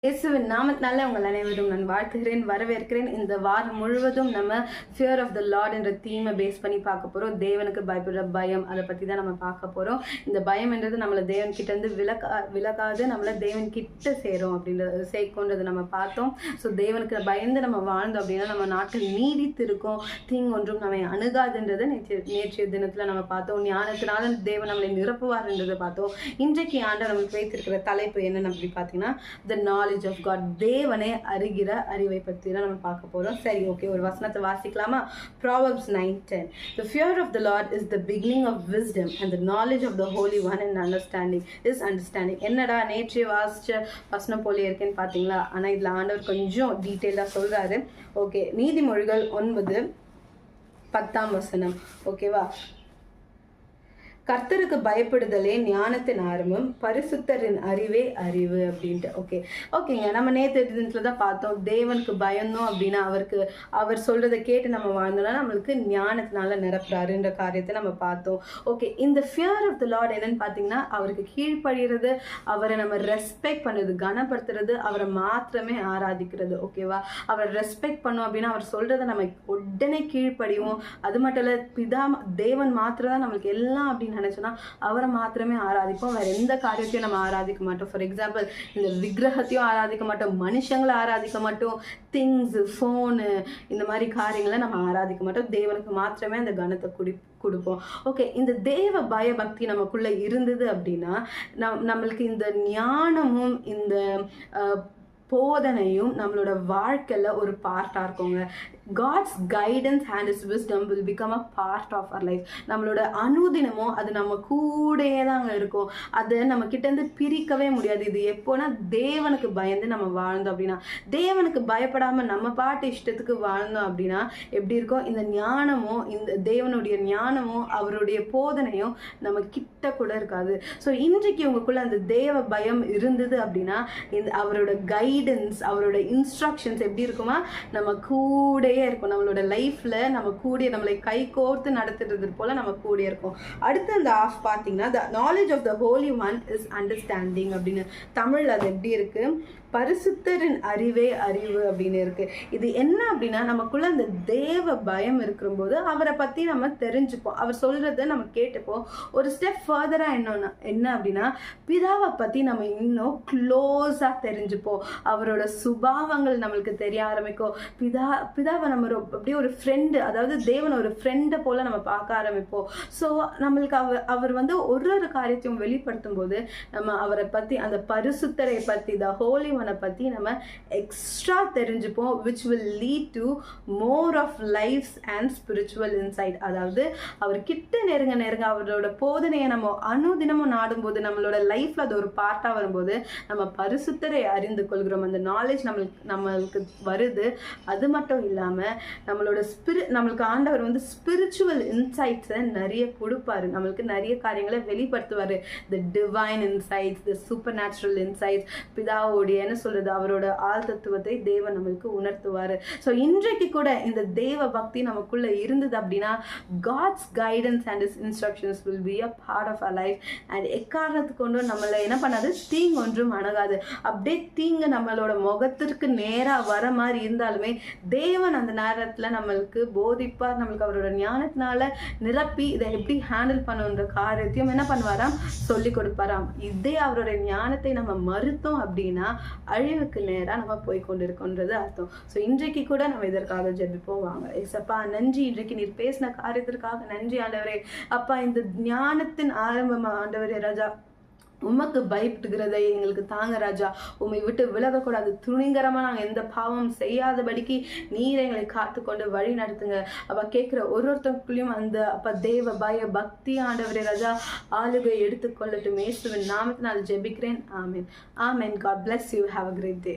இயேசுவின் நாமத்தினால உங்கள் அனைவரும் நான் வாழ்த்துகிறேன், வரவேற்கிறேன். இந்த வாரம் முழுவதும் நம்ம ஃபியர் ஆஃப் த லார்ட் என்ற தீமை பேஸ் பண்ணி பார்க்க போகிறோம். தேவனுக்கு பயப்படுற பயம், அதை பற்றி தான் நம்ம பார்க்க போகிறோம். இந்த பயம் என்றது நம்மளை தேவன் கிட்ட இருந்து விலகாது நம்மளை தேவன் கிட்ட சேரும் அப்படின்றது சேர்க்கும்ன்றது நம்ம பார்த்தோம். ஸோ தேவனுக்கு பயந்து நம்ம வாழ்ந்தோம் அப்படின்னா நம்ம நாட்டில் நீடித்து இருக்கும், தீங்கு ஒன்றும் நம்மை அணுகாதுன்றதை நேற்றைய தினத்தில் நம்ம பார்த்தோம். ஞானத்தினால தேவன் நம்மளை நிரப்புவார்ன்றதை பார்த்தோம். இன்றைக்கு ஆண்டு நம்மளுக்கு வைத்திருக்கிற தலைப்பு என்னன்னு அப்படி பார்த்தீங்கன்னா த நாலேஜ் ஆஃப் காட், தேவனை அறிகிற அறிவை பற்றி தான் நம்ம பார்க்க போகிறோம். சரி, ஓகே, ஒரு வசனத்தை வாசிக்கலாமா? Proverbs 9:10. The fear of the Lord is the beginning of wisdom, and the knowledge of the Holy One and understanding is understanding. என்னடா நேற்றைய வாசிச்ச வசனம் போல இருக்கேன்னு பார்த்தீங்களா? ஆனால் இதில் ஆண்டவர் கொஞ்சம் டீட்டெயிலாக சொல்கிறாரு. ஓகே, நீதிமொழிகள் 9:10 ஓகேவா? கர்த்தருக்கு பயப்படுதலே ஞானத்தின் ஆரம்பம், பரிசுத்தரின் அறிவே அறிவு அப்படின்ட்டு. ஓகேங்க, நம்ம நேற்று தினத்துல தான் பார்த்தோம். தேவனுக்கு பயந்தோம் அப்படின்னா அவர் சொல்றதை கேட்டு நம்ம வாழ்ந்தோம்னா நம்மளுக்கு ஞானத்தினால நிரப்புறாருன்ற காரியத்தை நம்ம பார்த்தோம். ஓகே, இந்த ஃபியர் ஆஃப் த லார்ட் என்னன்னு பார்த்தீங்கன்னா அவருக்கு கீழ்ப்படுகிறது, அவரை நம்ம ரெஸ்பெக்ட் பண்ணுறது, கனப்படுத்துறது, அவரை மாத்திரமே ஆராதிக்கிறது. ஓகேவா? அவரை ரெஸ்பெக்ட் பண்ணோம் அப்படின்னா அவர் சொல்றதை நம்ம உடனே கீழ்ப்படிவோம். அது மட்டும் இல்லை, தேவன் மாத்திரம் தான் நம்மளுக்கு எல்லாம் அப்படின்னு நினைச்சோன்னா அவரை மாத்திரமே ஆராதிப்போம். வேற எந்த காரியத்தையும் நம்ம ஆராதிக்க மாட்டோம். ஃபார் எக்ஸாம்பிள், இந்த விக்கிரகத்தையும் ஆராதிக்க மாட்டோம், மனுஷங்களை ஆராதிக்க மாட்டோம், திங்ஸ், ஃபோனு, இந்த மாதிரி காரியங்களை நம்ம ஆராதிக்க மாட்டோம். தேவனுக்கு மாத்திரமே அந்த கனத்தை கொடுப்போம். ஓகே, இந்த தேவ பயபக்தி நமக்குள்ள இருந்தது அப்படின்னா நம்மளுக்கு இந்த ஞானமும் இந்த போதனையும் நம்மளோட வாழ்க்கையில் ஒரு பார்ட்டாக இருக்குங்க. God's guidance and His wisdom will become a part of our life. நம்மளோட அனுதினமும் அது நம்ம கூடயே தாங்க இருக்கும். அதை நம்ம கிட்டேருந்து பிரிக்கவே முடியாது. இது எப்போனா தேவனுக்கு பயந்து நம்ம வாழ்ந்தோம் அப்படின்னா, தேவனுக்கு பயப்படாமல் நம்ம பாட்டு இஷ்டத்துக்கு வாழ்ந்தோம் அப்படின்னா எப்படி இருக்கும்? இந்த ஞானமும், இந்த தேவனுடைய ஞானமும் அவருடைய போதனையும் நம்ம கிட்ட கூட இருக்காது. ஸோ இன்றைக்கு உங்களுக்குள்ள அந்த தேவ பயம் இருந்தது அப்படின்னா அவரோட கைடன்ஸ், அவரோட இன்ஸ்ட்ரக்ஷன்ஸ் எப்படி இருக்குமா? நம்ம கூட இருக்கும். நம்மளோட லைஃப்ல நம்ம கூடிய, நம்மளை கை கோர்த்து நடத்துறது போல நம்ம கூடிய இருக்கும். அடுத்து அந்த ஆஃப் பார்த்தீங்கன்னா the knowledge of the Holy One is understanding அப்படின்னு தமிழ் அது எப்படி இருக்கு? பரிசுத்தரின் அறிவே அறிவு அப்படின்னு இருக்கு. இது என்ன அப்படின்னா நமக்குள்ள அந்த தேவ பயம் இருக்கும்போது அவரை பத்தி நம்ம தெரிஞ்சுப்போம், அவர் சொல்றத நம்ம கேட்டுப்போம். ஒரு ஸ்டெப் ஃபர்தரா என்ன அப்படின்னா பிதாவை பத்தி நம்ம இன்னும் க்ளோஸா தெரிஞ்சுப்போம். அவரோட சுபாவங்கள் நம்மளுக்கு தெரிய ஆரம்பிக்கும். பிதாவை நம்ம அப்படியே ஒரு ஃப்ரெண்டு, அதாவது தேவன் ஒரு ஃப்ரெண்டை போல நம்ம பார்க்க ஆரம்பிப்போம். ஸோ நம்மளுக்கு அவர் ஒரு காரியத்தையும் வெளிப்படுத்தும் போது நம்ம அவரை பத்தி, அந்த பரிசுத்தரை பத்தி, த ஹோலி ஒன்னை பத்தி நம்ம எக்ஸ்ட்ரா தெரிஞ்சுப்போம், which will lead to more of lives and spiritual insight. அதாவது அவர் கிட்ட நெருங்க அவரோட போதனையை நம்ம அனுதினமும் நாடும்போது, நம்மளோட லைஃப்ல அது ஒரு பார்ட்டா வரும்போது நம்ம பரிசுத்தரை அறிந்து கொள்கிறோம். அந்த நாலேஜ் நம்மளுக்கு வருது. அது மட்டும் இல்லாம நம்மளுக்கு ஆண்டவர் ஸ்பிரிச்சுவல் இன்சைட்ஸை நிறைய கொடுப்பாரு. நம்மளுக்கு நிறைய காரியங்களை வெளிப்படுத்துவாரு. The divine insights, the supernatural insights, பிதாவோடைய என்ன சொல்றது, அவரோட ஆள் தத்துவத்தை தேவன் நம்மளுக்கு உணர்த்துவாரு. ஸோ இன்றைக்கு கூட இந்த தேவ பக்தி நமக்குள்ள இருந்தது அப்படின்னா God's guidance and His instructions will be a part of our life. and எக்காரணத்துக்கு கொண்டும் நம்மளை என்ன பண்ணாது, தீங்கு ஒன்றும் அணுகாது. அப்படியே தீங்கு நம்மளோட முகத்திற்கு நேராக வர மாதிரி இருந்தாலுமே தேவன் அந்த நேரத்தில் நம்மளுக்கு போதிப்பார். நம்மளுக்கு அவரோட ஞானத்தினால நிரப்பி இதை எப்படி ஹேண்டில் பண்ணுன்ற காரியத்தையும் என்ன பண்ணுவாராம், சொல்லி கொடுப்பாராம். இதே அவரோட ஞானத்தை நம்ம மறுத்தோம் அப்படின்னா அழிவுக்கு நேராக நம்ம போய் கொண்டிருக்கோன்றது அர்த்தம். ஸோ இன்றைக்கு கூட நம்ம இதற்காக ஜெபிப்போம். வாங்க. ஏசப்பா, நன்றி, இன்றைக்கு நீர் பேசின காரியத்திற்காக நன்றி ஆண்டவரே. அப்பா, இந்த ஞானத்தின் ஆரம்பம் ஆண்டவரே ராஜா, உமக்கு பயப்படுகிறதை எங்களுக்கு தாங்க ராஜா. உண்மை விட்டு விலகக்கூடாது. துணிகரமாக நாங்கள் எந்த பாவம் செய்யாதபடிக்கு நீர் எங்களை காத்து கொண்டு வழி நடத்துங்க. அப்போ கேட்குற ஒருத்தருக்குள்ளேயும் அந்த அப்போ தேவ பய பக்தி ஆண்டவரே ராஜா ஆளுகை எடுத்துக்கொள்ளட்டும். இயேசுவின் நாமத்தினால் ஜெபிக்கிறேன். ஆமென். ஆமென். God bless you. Have a great day.